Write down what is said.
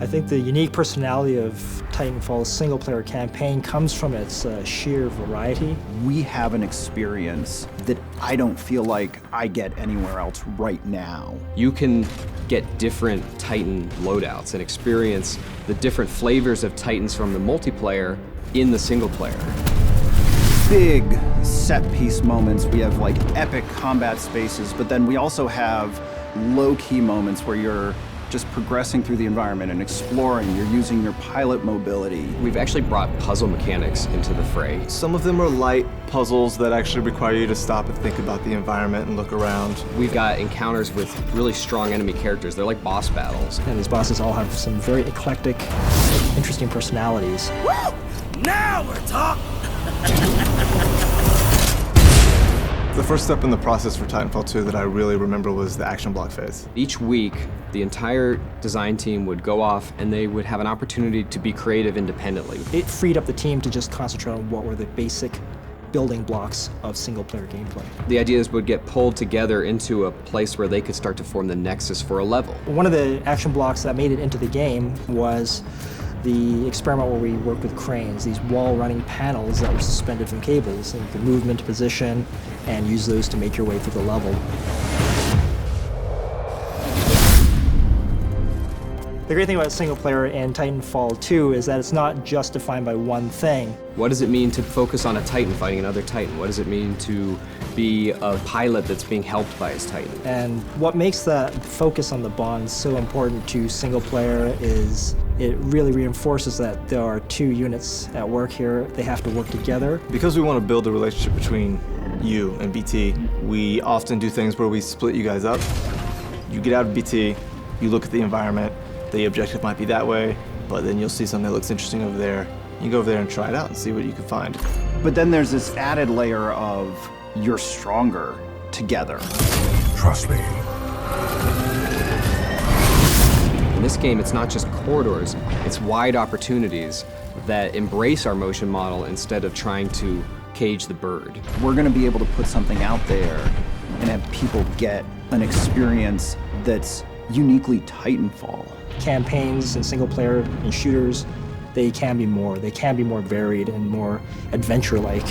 think the unique personality of Titanfall's single-player campaign comes from its sheer variety. We have an experience that I don't feel like I get anywhere else right now. You can get different Titan loadouts and experience the different flavors of Titans from the multiplayer in the single player. Big set-piece moments. We have like epic combat spaces, but then we also have low-key moments where you're just progressing through the environment and exploring. You're using your pilot mobility. We've actually brought puzzle mechanics into the fray. Some of them are light puzzles that actually require you to stop and think about the environment and look around. We've got encounters with really strong enemy characters. They're like boss battles. And these bosses all have some very eclectic, interesting personalities. Woo! Now we're talking! The first step in the process for Titanfall 2 that I really remember was the action block phase. Each week, the entire design team would go off and they would have an opportunity to be creative independently. It freed up the team to just concentrate on what were the basic building blocks of single-player gameplay. The ideas would get pulled together into a place where they could start to form the nexus for a level. One of the action blocks that made it into the game was the experiment where we worked with cranes, these wall-running panels that were suspended from cables, and you could move them into position and use those to make your way through the level. The great thing about single player in Titanfall 2 is that it's not just defined by one thing. What does it mean to focus on a Titan fighting another Titan? What does it mean to be a pilot that's being helped by his Titan? And what makes that focus on the bonds so important to single player is it really reinforces that there are two units at work here. They have to work together. Because we want to build a relationship between you and BT, we often do things where we split you guys up. You get out of BT, you look at the environment, the objective might be that way, but then you'll see something that looks interesting over there. You can go over there and try it out and see what you can find. But then there's this added layer of you're stronger together. Trust me. In this game, it's not just corridors, it's wide opportunities that embrace our motion model instead of trying to cage the bird. We're gonna be able to put something out there and have people get an experience that's uniquely Titanfall. Campaigns and single player and shooters, they can be more varied and more adventure-like.